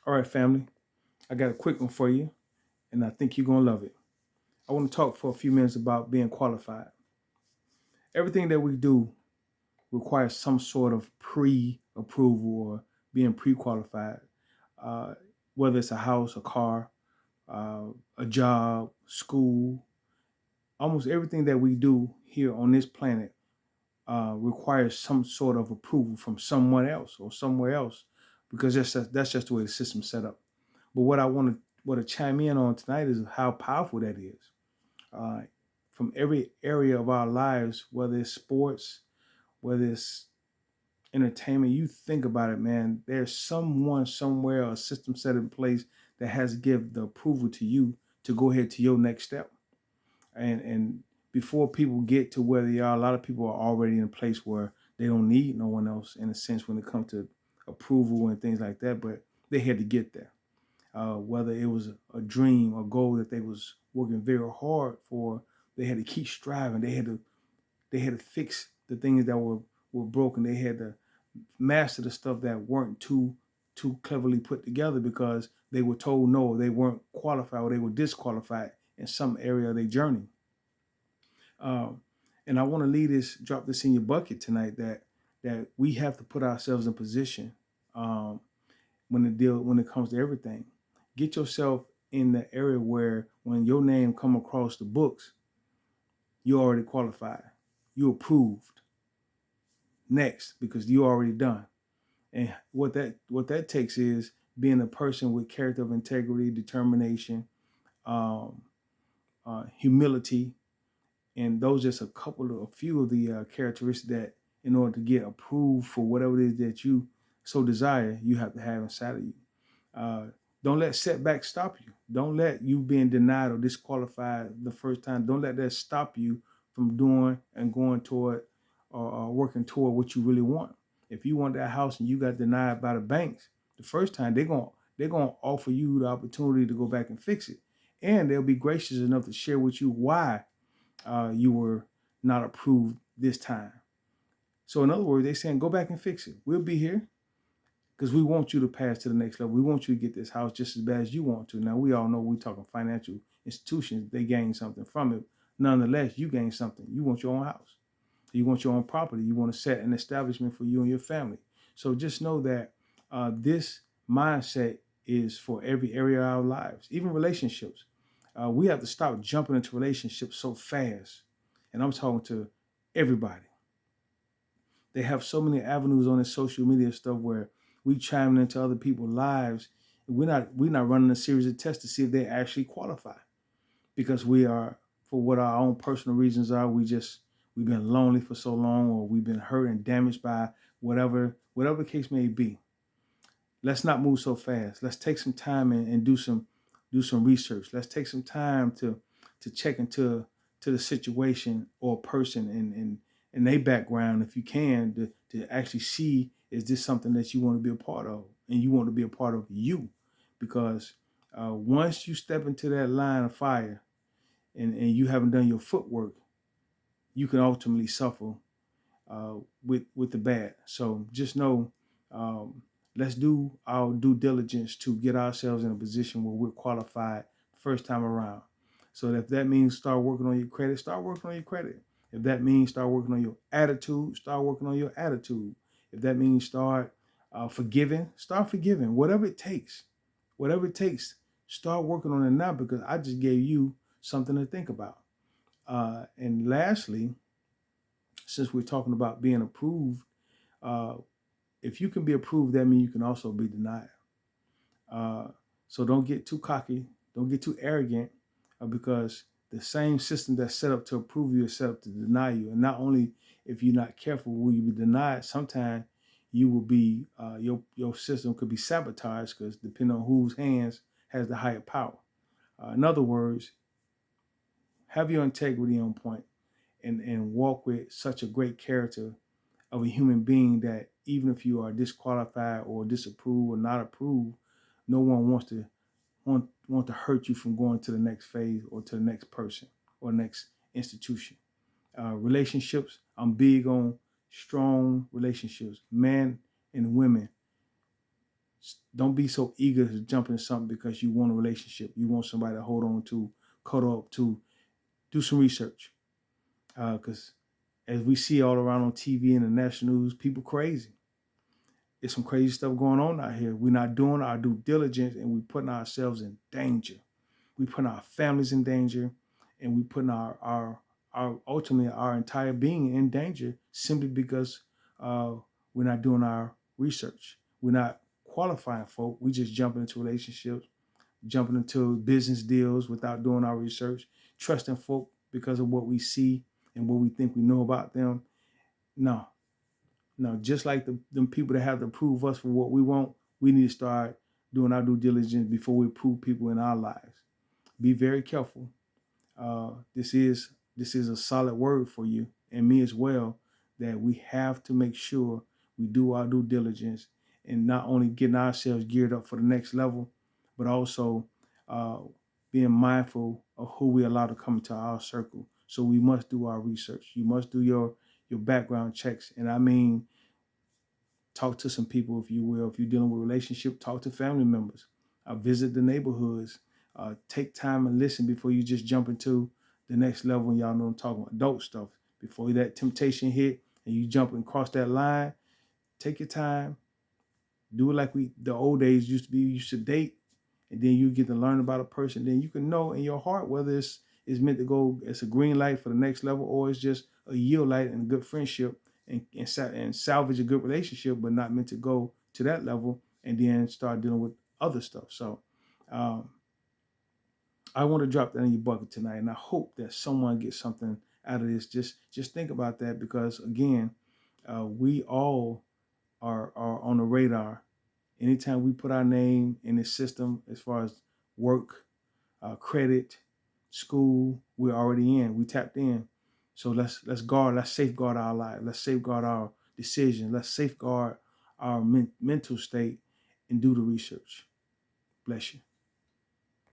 All right, family, I got a quick one for you, and I think you're going to love it. I want to talk for a few minutes about being qualified. Everything that we do requires some sort of pre approval or being pre qualified, uh, whether it's a house, a car, uh, a job, school. Almost everything that we do here on this planet requires some sort of approval from someone else or somewhere else, because that's just the way the system's set up. But what to chime in on tonight is how powerful that is. Uh, from every area of our lives, whether it's sports, whether it's entertainment, you think about it, man. There's someone somewhere, a system set in place that has to give the approval to you to go ahead to your next step. And before people get to where they are, a lot of people are already in a place where they don't need no one else in a sense when it comes to approval and things like that. But they had to get there. Whether it was a dream, a goal that they was working very hard for, they had to keep striving. They had to fix the things that were broken. They had to master the stuff that weren't too cleverly put together because they were told no, they weren't qualified or they were disqualified in some area of their journey. Um, and I want to drop this in your bucket tonight that we have to put ourselves in position um, when it comes to everything. Get yourself in the area where when your name come across the books, you already qualified, you approved next because you already done. And what that takes is being a person with character of integrity, determination, um, humility, and those just a few of the characteristics that in order to get approved for whatever it is that you so desire, you have to have inside of you. Uh, don't let setbacks stop you. Don't let you being denied or disqualified the first time. Don't let that stop you from doing and going toward or working toward what you really want. If you want that house and you got denied by the banks the first time, they're gonna offer you the opportunity to go back and fix it, and they'll be gracious enough to share with you why you were not approved this time. So in other words, they're saying go back and fix it. We'll be here because we want you to pass to the next level. We want you to get this house just as bad as you want to. Now we all know we're talking financial institutions. They gain something from it. Nonetheless, you gain something. You want your own house. You want your own property. You want to set an establishment for you and your family. So just know that this mindset is for every area of our lives, even relationships. We have to stop jumping into relationships so fast. And I'm talking to everybody. They have so many avenues on this social media stuff where we chiming into other people's lives. We're not running a series of tests to see if they actually qualify because we are, for what our own personal reasons are, we've been lonely for so long, or we've been hurt and damaged by whatever the case may be. Let's not move so fast. Let's take some time and do some research. Let's take some time to check into the situation or person and their background, if you can, to actually see, is this something that you want to be a part of, and you want to be a part of you, because once you step into that line of fire and you haven't done your footwork, you can ultimately suffer with the bad. So just know, um, let's do our due diligence to get ourselves in a position where we're qualified first time around. So if that means start working on your credit, start working on your credit. If that means start working on your attitude, start working on your attitude. If that means start forgiving, start forgiving. Whatever it takes, start working on it now, because I just gave you something to think about. And lastly, since we're talking about being approved, uh, if you can be approved, that means you can also be denied. Uh, so don't get too cocky, don't get too arrogant, because the same system that's set up to approve you is set up to deny you. And not only, if you're not careful, will you be denied, sometimes you will be, your system could be sabotaged, because depending on whose hands has the higher power. In other words, have your integrity on point, and walk with such a great character of a human being that even if you are disqualified or disapproved or not approved, no one want to hurt you from going to the next phase or to the next person or next institution. Relationships, I'm big on strong relationships, men and women. Don't be so eager to jump into something because you want a relationship. You want somebody to hold on to, cuddle up to. Do some research. Because as we see all around on TV and the national news, people crazy. There's some crazy stuff going on out here. We're not doing our due diligence, and we're putting ourselves in danger. We putting our families in danger, and we putting our ultimately our entire being in danger simply because we're not doing our research. We're not qualifying folk. We just jumping into relationships, jumping into business deals without doing our research, trusting folk because of what we see and what we think we know about them. No, no, just like them people that have to prove us for what we want, we need to start doing our due diligence before we prove people in our lives. Be very careful. This is a solid word for you and me as well, that we have to make sure we do our due diligence and not only getting ourselves geared up for the next level, but also uh, being mindful of who we allow to come into our circle. So we must do our research. You must do your background checks, and I mean, talk to some people, if you will. If you're dealing with a relationship, talk to family members. Visit the neighborhoods. Take time and listen before you just jump into the next level. And y'all know I'm talking about adult stuff. Before that temptation hit and you jump and cross that line, take your time. Do it like the old days used to be. You used to date, and then you get to learn about a person. Then you can know in your heart whether it's meant to go, it's a green light for the next level, or it's just a yield light and a good friendship and salvage a good relationship, but not meant to go to that level and then start dealing with other stuff. So um, I want to drop that in your bucket tonight, and I hope that someone gets something out of this. Just think about that, because again, we all are on the radar. Anytime we put our name in the system, as far as work, credit, school, we're already in. We tapped in. So let's safeguard our life. Let's safeguard our decisions. Let's safeguard our mental state and do the research. Bless you.